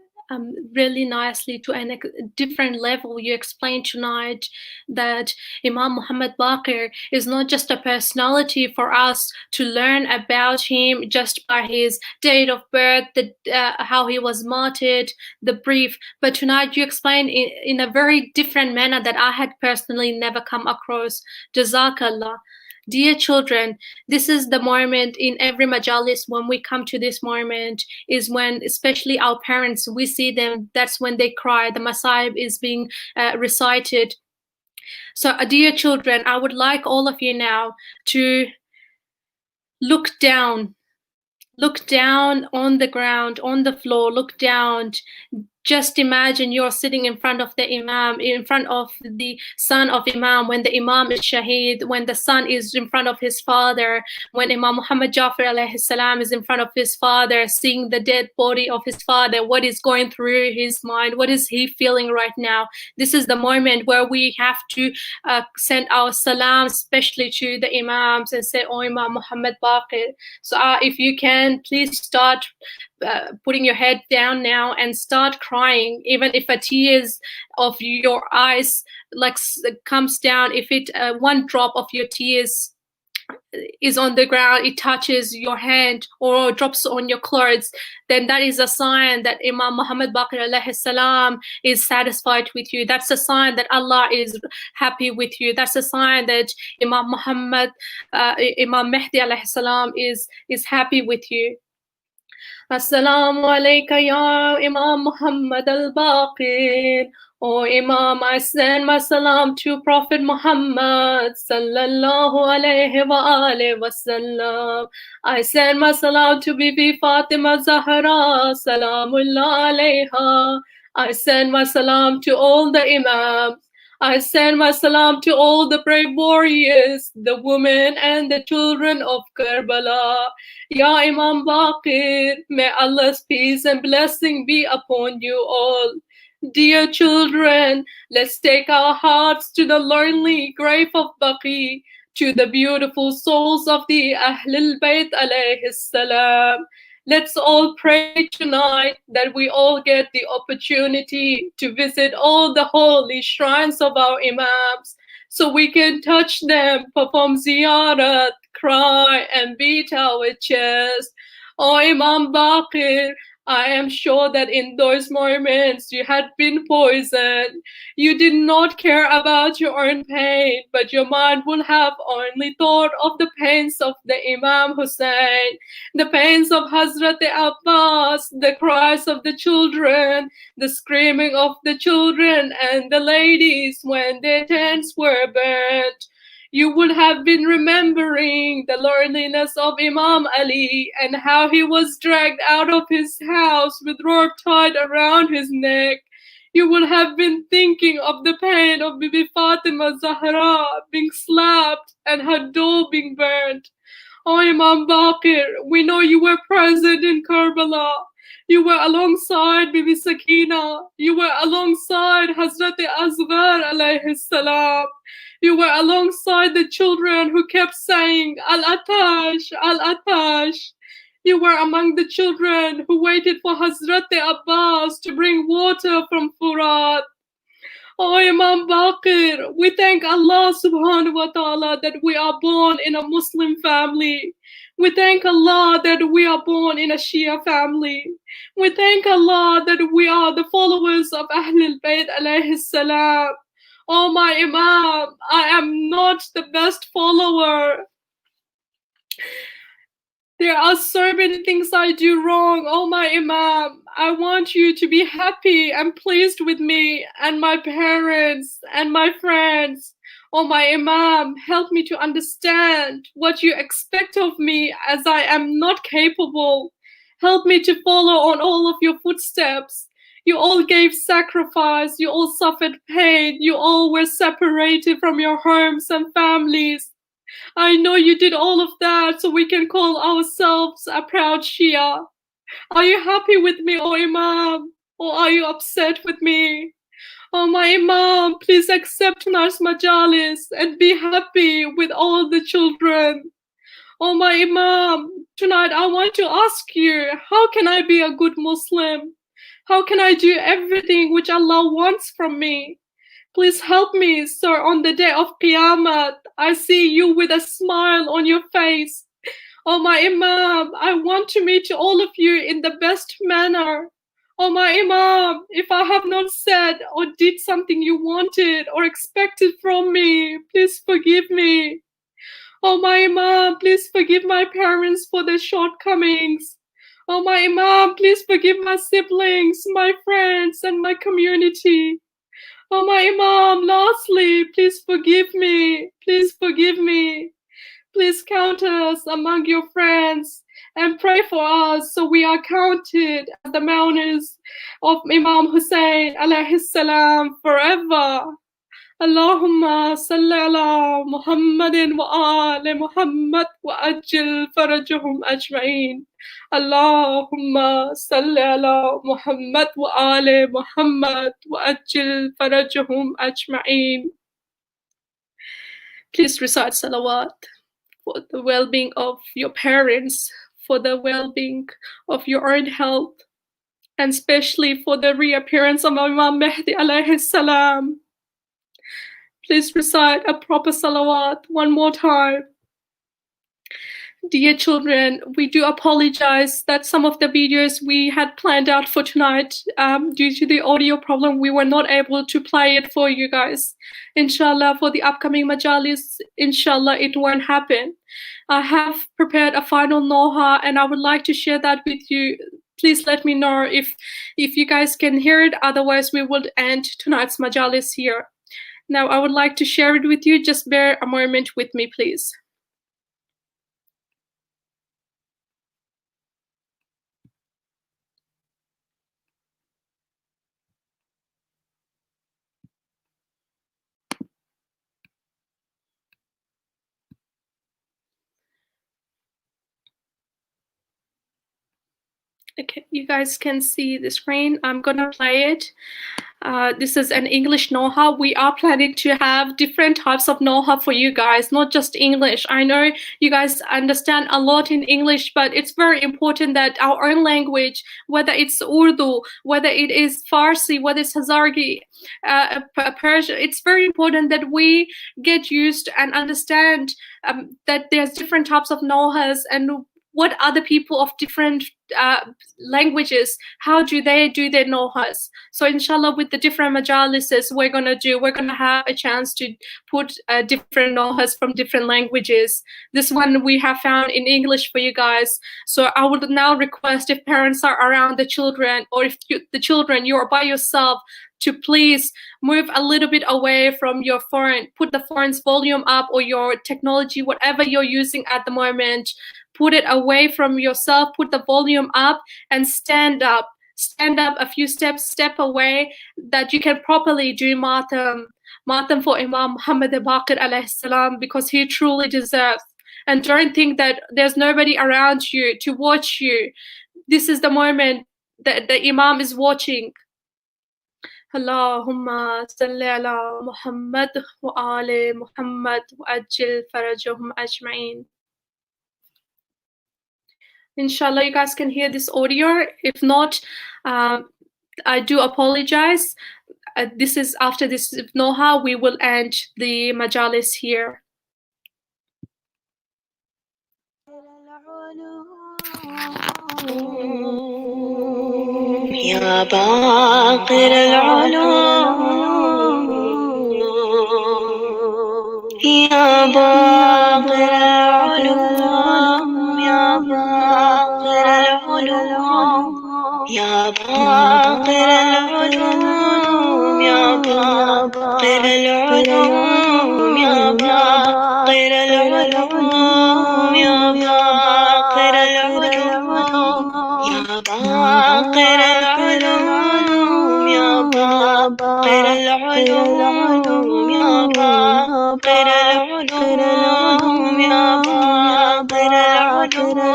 Really nicely to a different level you explained tonight that Imam Muhammad Baqir is not just a personality for us to learn about him just by his date of birth, how he was martyred, the brief, but tonight you explained in a very different manner that I had personally never come across. Jazakallah. Dear children, this is the moment in every majalis when we come to this moment is when, especially our parents, we see them, that's when they cry. The Masaib is being recited. So, dear children, I would like all of you now to look down on the ground, on the floor, look down. Just imagine you're sitting in front of the Imam, in front of the son of Imam, when the Imam is Shaheed, when the son is in front of his father, when Imam Muhammad Jafar alayhi salam is in front of his father, seeing the dead body of his father, what is going through his mind, what is he feeling right now? This is the moment where we have to send our salam, especially to the Imams, and say, oh Imam Muhammad Baqir. So if you can, please start putting your head down now and start crying, even if a tears of your eyes like comes down, if it one drop of your tears is on the ground, it touches your hand or drops on your clothes, then that is a sign that Imam Muhammad Baqir alayhi salam is satisfied with you. That's a sign that Allah is happy with you. That's a sign that Imam Muhammad, Imam Mahdi alayhi salam is happy with you. Assalamu alayka ya Imam Muhammad al-Baqir. O Imam, I send my salam to Prophet Muhammad sallallahu alayhi wa alihi wa sallam. I send my salam to Bibi Fatima Zahra salamullah alayha. I send my salam to all the Imams. I send my salam to all the brave warriors, the women and the children of Karbala. Ya Imam Baqir, may Allah's peace and blessing be upon you all. Dear children, let's take our hearts to the lonely grave of Baqi, to the beautiful souls of the Ahlul Bayt alayhi salam. Let's all pray tonight that we all get the opportunity to visit all the holy shrines of our Imams, so we can touch them, perform ziyarat, cry, and beat our chest. Oh Imam Baqir, I am sure that in those moments you had been poisoned. You did not care about your own pain, but your mind will have only thought of the pains of the Imam Hussein, the pains of Hazrat Abbas, the cries of the children, the screaming of the children and the ladies when their tents were burnt. You would have been remembering the loneliness of Imam Ali and how he was dragged out of his house with rope tied around his neck. You would have been thinking of the pain of Bibi Fatima Zahra being slapped and her door being burnt. Oh Imam Baqir, we know you were present in Karbala. You were alongside Bibi Sakina. You were alongside Hazrat Asghar alayhi salam. You were alongside the children who kept saying, Al-Atash, Al-Atash. You were among the children who waited for Hazrat Abbas to bring water from Furat. Oh Imam Baqir, we thank Allah subhanahu wa ta'ala that we are born in a Muslim family. We thank Allah that we are born in a Shia family. We thank Allah that we are the followers of Ahlul Bayt alayhi salam. Oh my Imam, I am not the best follower. There are so many things I do wrong. Oh my Imam, I want you to be happy and pleased with me and my parents and my friends. Oh my Imam, help me to understand what you expect of me as I am not capable. Help me to follow on all of your footsteps. You all gave sacrifice, you all suffered pain, you all were separated from your homes and families. I know you did all of that so we can call ourselves a proud Shia. Are you happy with me, O Imam? Or are you upset with me? Oh my Imam, please accept tonight's majalis and be happy with all the children. Oh my Imam, tonight I want to ask you, how can I be a good Muslim? How can I do everything which Allah wants from me? Please help me, sir, on the day of Qiyamah. I see you with a smile on your face. Oh my Imam, I want to meet all of you in the best manner. Oh my Imam, if I have not said or did something you wanted or expected from me, please forgive me. Oh my Imam, please forgive my parents for their shortcomings. Oh my Imam, please forgive my siblings, my friends, and my community. Oh my Imam, lastly, please forgive me. Please forgive me. Please count us among your friends and pray for us so we are counted as the mourners of Imam Hussein alayhi salam forever. Allahumma salli ala Muhammadin wa ali Muhammad wa ajil farajahum ajma'in. Allahumma salli ala Muhammad wa ali Muhammad wa ajil farajahum ajma'in. Please recite salawat for the well-being of your parents, for the well-being of your own health, and especially for the reappearance of Imam Mahdi alayhi salam. Please recite a proper salawat one more time. Dear children, we do apologize that some of the videos we had planned out for tonight, due to the audio problem, we were not able to play it for you guys. Inshallah, for the upcoming majalis, inshallah, it won't happen. I have prepared a final noha and I would like to share that with you. Please let me know if you guys can hear it. Otherwise, we will end tonight's majalis here. Now, I would like to share it with you. Just bear a moment with me, please. Okay, you guys can see the screen. I'm gonna play it. This is an English know-how. We are planning to have different types of know-how for you guys, not just English. I know you guys understand a lot in English, but it's very important that our own language, whether it's Urdu, whether it is Farsi, whether it's Hazargi, Persian, it's very important that we get used and understand that there's different types of know-hows and what other people of different languages, how do they do their know-hows. So inshallah, with the different majalises we're gonna have a chance to put different know-hows from different languages. This one we have found in English for you guys. So I would now request, if parents are around the children, or if the children, you're by yourself, to please move a little bit away from your phone. Put the phone's volume up, or your technology, whatever you're using at the moment, put it away from yourself, put the volume up, and stand up. Stand up a few steps, step away, that you can properly do matam for Imam Mohammad Baqir alayhi salam, because he truly deserves. And don't think that there's nobody around you to watch you. This is the moment that the Imam is watching. Allahumma salli ala Muhammad wa ali Muhammad wa ajil farajahum ajma'in. Inshallah, you guys can hear this audio. If not, I do apologize. This is after this know-how, we will end the majalis here. يا باقر العلوم يا باقر العلوم يا باقر العلوم يا باقر العلوم يا باقر العلوم يا باقر العلوم يا باقر العلوم يا باقر العلوم يا باقر العلوم يا باقر العلوم يا باقر العلوم.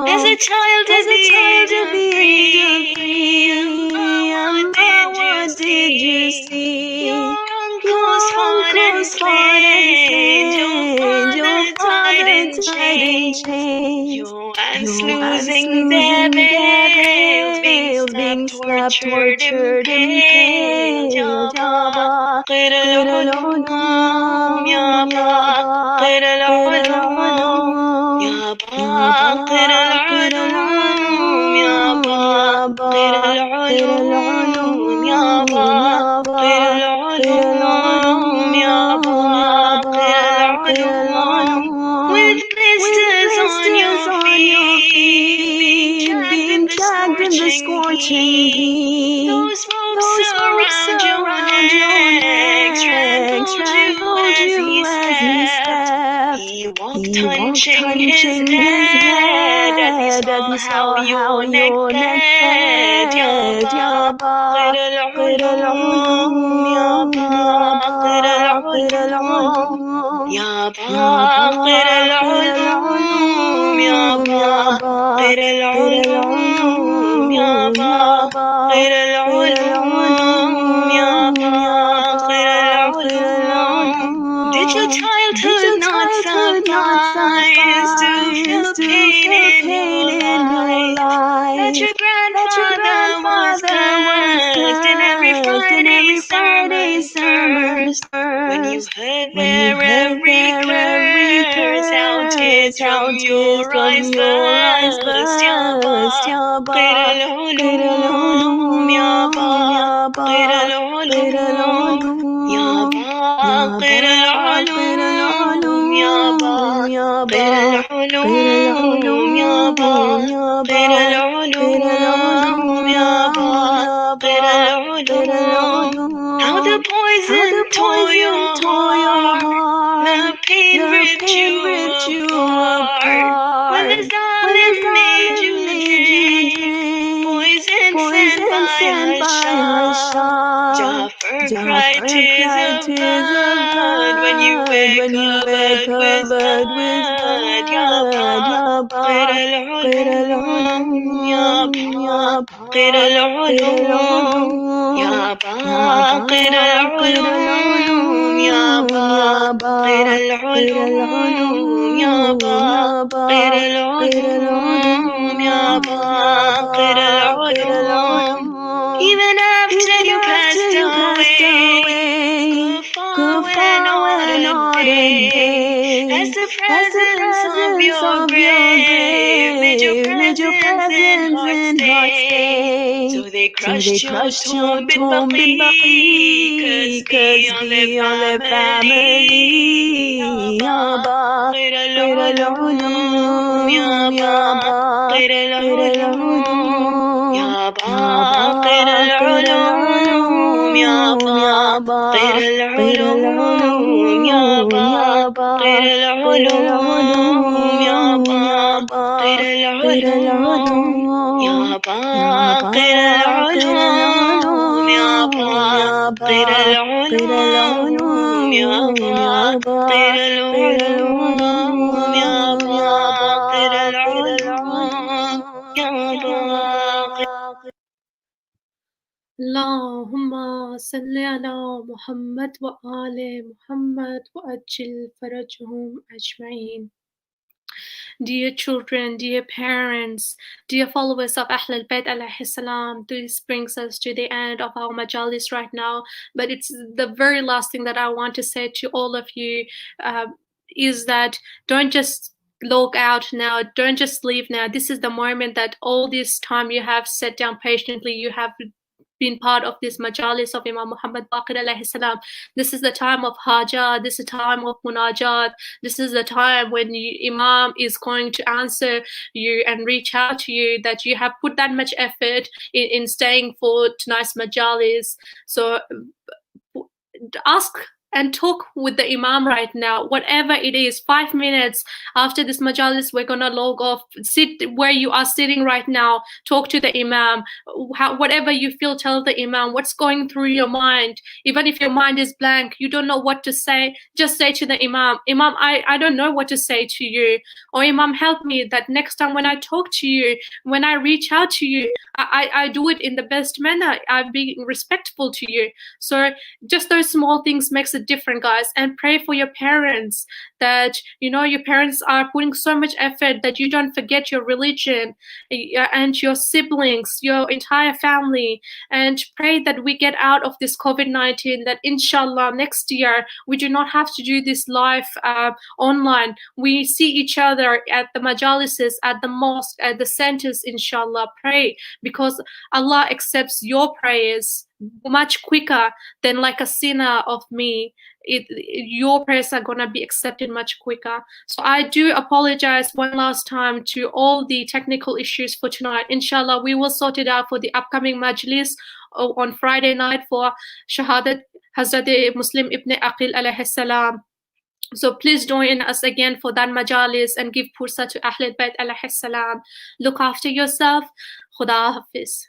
As a child at the age of 3, what did you Your father died in chains. Your aunts losing their veils, being slapped, tortured, impaled. Ya Baqir al-ulum, Ya Baqir al-ulum, Ya Baqir al-ulum, Ya Baqir al-ulum, Ya Baqir al-ulum, Ya Baqir al-ulum. With blisters on your feet, being dragged in the scorching heat. Those ropes around your neck strangled you as he stepped. He walked hunching his head as he saw how your neck bled. Ya Baqir al-ulum, Ya Baqir al-ulum, Ya Baqir al-ulum, Ya Baqir al-ulum, Ya Baqir al-ulum, Ya Baqir al-ulum. Did your childhood not suffice to feel pain in your life? That your grandfather was cursed in every Friday sermon burst. When you heard their every curse, how tears from your eyes burst. Ya Baqir al-ulum, Ya Baqir al-ulum, Ya Baqir al-ulum, Ya Baqir al-ulum, Ya Baqir al-ulum, Ya Baqir al-ulum. How the poison tore your heart, the pain ripped you apart. When the zalim made you drink poison sent by Hasham. Jafar cried tears of blood when you were covered with blood. Ya Baqir al-ulum, Ya Baqir al-ulum, Ya Baqir al-ulum, Ya Baqir al-ulum, Ya Baqir al-ulum, Ya Baqir al-ulum. Even after you passed away, Kufa went on a day, as the presence of your grave made your presence in heart stay. So they crushed your tomb in Baqir, curse be on their family. Ya Baqir al-ulum, Ya Baqir al-ulum, Ya Baqir al-ulum, Ya Baqir al-ulum, Ya Baqir al-ulum, Ya Baqir al-ulum, Ya Baqir al-ulum, Ya Baqir al-ulum, Ya Baqir al-ulum, Ya Baqir al-ulum, Ya Baqir. اللهم صل على محمد وآل محمد وأجل فرجهم أجمعين. Dear children, dear parents, dear followers of Ahl al-Bayt alayhi salam, this brings us to the end of our majalis right now. But it's the very last thing that I want to say to all of you is that don't just log out now, don't just leave now. This is the moment that all this time you have sat down patiently, you have been part of this majalis of Imam Mohammad Baqir alayhi salam. This is the time of hajat, this is the time of munajat, this is the time when Imam is going to answer you and reach out to you, that you have put that much effort in staying for tonight's majalis. So ask and talk with the Imam right now, whatever it is. 5 minutes after this majalis, we're gonna log off. Sit where you are sitting right now, talk to the Imam. Whatever you feel, tell the Imam what's going through your mind. Even if your mind is blank, you don't know what to say, just say to the Imam, Imam, I don't know what to say to you. Or Imam, help me that next time when I talk to you, when I reach out to you, I do it in the best manner. I'm being respectful to you. So just those small things makes a it different, guys. And pray for your parents, that your parents are putting so much effort that you don't forget your religion, and your siblings, your entire family. And pray that we get out of this COVID-19, that inshallah next year we do not have to do this live online. We see each other at the majalises, at the mosque, at the centers, inshallah. Pray, because Allah accepts your prayers much quicker than like a sinner of me. Your prayers are gonna be accepted much quicker. So I do apologize one last time to all the technical issues for tonight. Inshallah, we will sort it out for the upcoming majlis on Friday night for Shahadat Hazrat Muslim Ibn Aqil alayhi salam. So please join us again for that majalis and give pursa to Ahlul Bayt alayhi salam. Look after yourself. Khuda Hafiz.